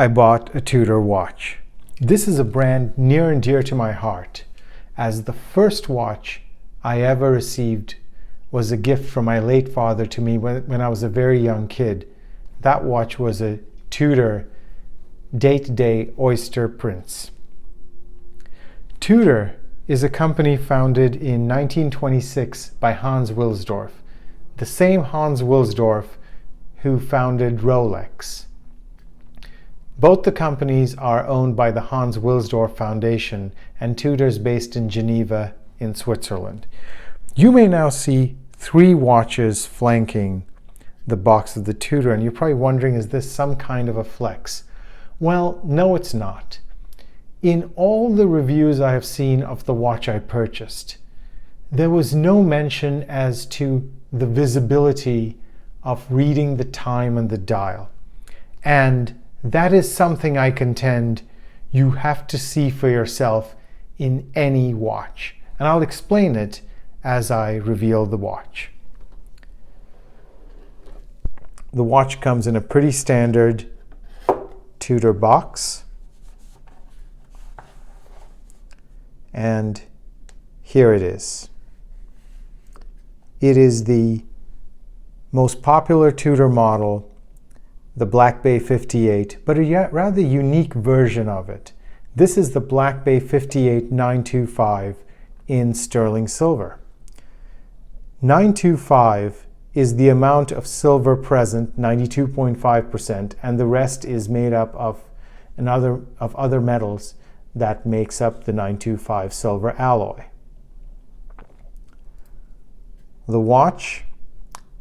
I bought a Tudor watch. This is a brand near and dear to my heart, as the first watch I ever received was a gift from my late father to me when I was a very young kid. That watch was a Tudor Day-to-Day Oyster Prince. Tudor is a company founded in 1926 by Hans Wildorf, the same Hans Wildorf who founded Rolex. Both the companies are owned by the Hans Wildorf Foundation, and Tudor is based in Geneva in Switzerland. You may now see 3 watches flanking the box of the Tudor, and you're probably wondering, is this some kind of a flex? Well, no, it's not. In all the reviews I have seen of the watch I purchased, there was no mention as to the visibility of reading the time on the dial. And that is something I contend you have to see for yourself in any watch. And I'll explain it as I reveal the watch. The watch comes in a pretty standard Tudor box. And here it is. It is the most popular Tudor model, the Black Bay 58, but a rather unique version of it. This is the Black Bay 58 925 in sterling silver. 925 is the amount of silver present, 92.5%, and the rest is made up of other metals that makes up the 925 silver alloy. The watch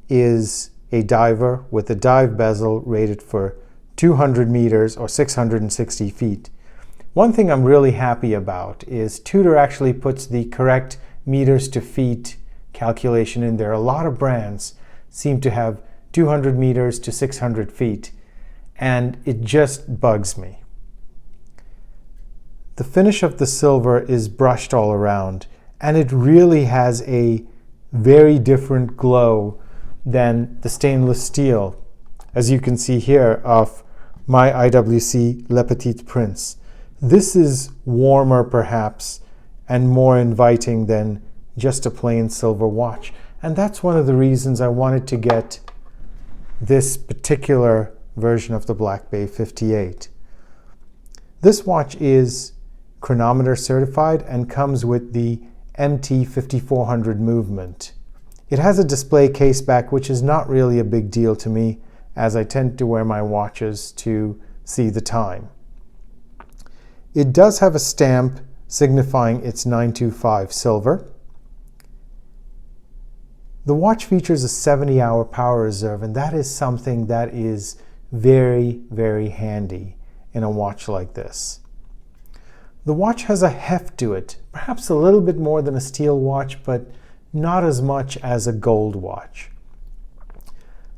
is a diver with a dive bezel rated for 200 meters or 660 feet. One thing I'm really happy about is Tudor actually puts the correct meters to feet calculation in there. A lot of brands seem to have 200 meters to 600 feet, and it just bugs me. The finish of the silver is brushed all around, and it really has a very different glow than the stainless steel, as you can see here, of my IWC Le Petit Prince. This is warmer perhaps and more inviting than just a plain silver watch. And that's one of the reasons I wanted to get this particular version of the Black Bay 58. This watch is chronometer certified and comes with the MT 5400 movement. It has a display case back, which is not really a big deal to me, as I tend to wear my watches to see the time. It does have a stamp signifying it's 925 silver. The watch features a 70-hour power reserve, and that is something that is very, very handy in a watch like this. The watch has a heft to it, perhaps a little bit more than a steel watch, but not as much as a gold watch.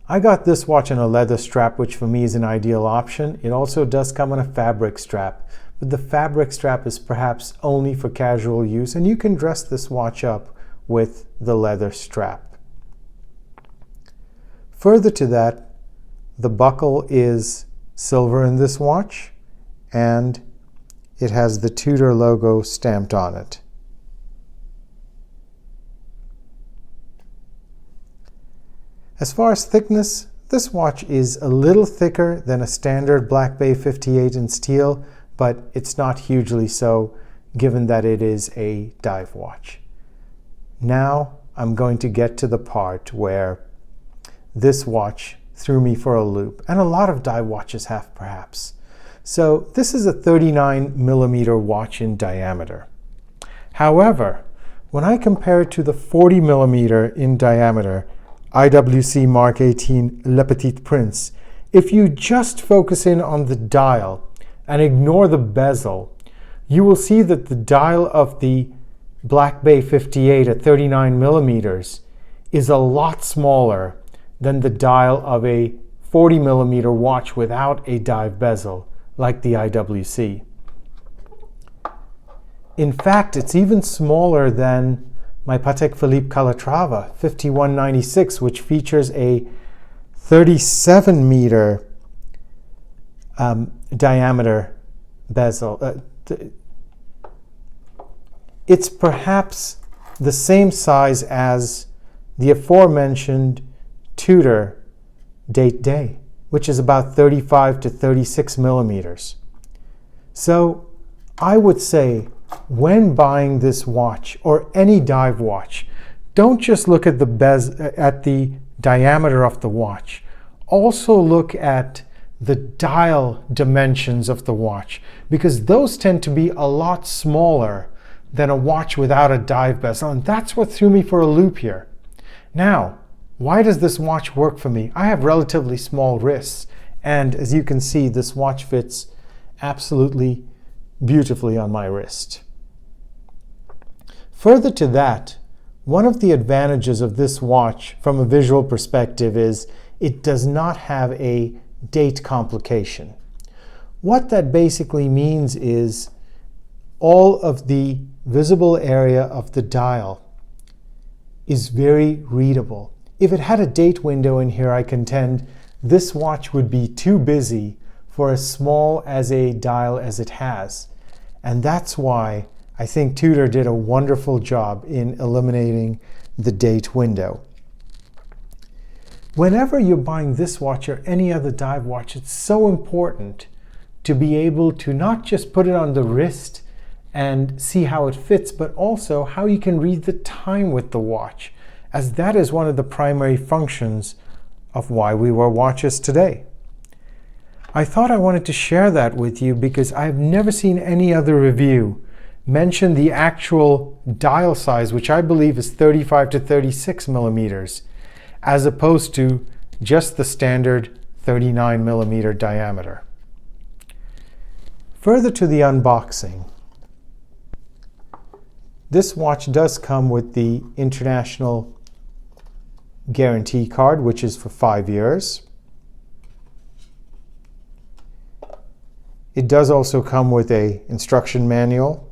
I got this watch on a leather strap, which for me is an ideal option. It also does come on a fabric strap, but the fabric strap is perhaps only for casual use, and you can dress this watch up with the leather strap. Further to that, the buckle is silver in this watch, and it has the Tudor logo stamped on it. As far as thickness, this watch is a little thicker than a standard Black Bay 58 in steel, but it's not hugely so, given that it is a dive watch. Now I'm going to get to the part where this watch threw me for a loop, and a lot of dive watches have perhaps. So this is a 39 millimeter watch in diameter. However, when I compare it to the 40 millimeter in diameter IWC Mark 18 Le Petit Prince, if you just focus in on the dial and ignore the bezel, you will see that the dial of the Black Bay 58 at 39 millimeters is a lot smaller than the dial of a 40 millimeter watch without a dive bezel, like the IWC. In fact, it's even smaller than my Patek Philippe Calatrava 5196, which features a 37 meter diameter bezel. It's perhaps the same size as the aforementioned Tudor Date Day, which is about 35 to 36 millimeters. So I would say when buying this watch or any dive watch, don't just look at the diameter of the watch. Also look at the dial dimensions of the watch, because those tend to be a lot smaller than a watch without a dive bezel, and that's what threw me for a loop here. Now, why does this watch work for me? I have relatively small wrists, and as you can see, this watch fits absolutely beautifully on my wrist. Further to that, one of the advantages of this watch from a visual perspective is it does not have a date complication. What that basically means is all of the visible area of the dial is very readable. If it had a date window in here, I contend this watch would be too busy for as small as a dial as it has. And that's why I think Tudor did a wonderful job in eliminating the date window. Whenever you're buying this watch or any other dive watch, it's so important to be able to not just put it on the wrist and see how it fits, but also how you can read the time with the watch, as that is one of the primary functions of why we wear watches today. I thought I wanted to share that with you because I've never seen any other review mention the actual dial size, which I believe is 35 to 36 millimeters, as opposed to just the standard 39 millimeter diameter. Further to the unboxing, this watch does come with the international guarantee card, which is for 5 years. It does also come with an instruction manual,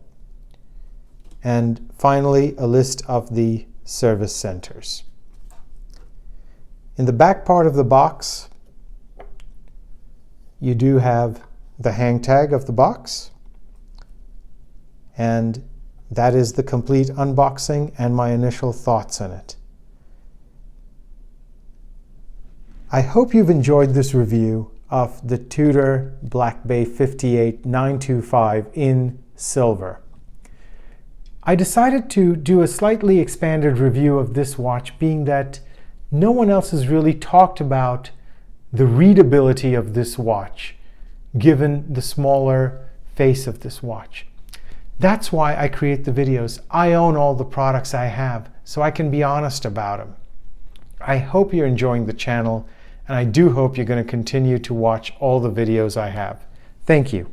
and finally a list of the service centers. In the back part of the box, you do have the hang tag of the box, and that is the complete unboxing and my initial thoughts on it. I hope you've enjoyed this review of the Tudor Black Bay 58925 in silver. I decided to do a slightly expanded review of this watch, being that no one else has really talked about the readability of this watch, given the smaller face of this watch. That's why I create the videos. I own all the products I have, so I can be honest about them. I hope you're enjoying the channel, and I do hope you're going to continue to watch all the videos I have. Thank you.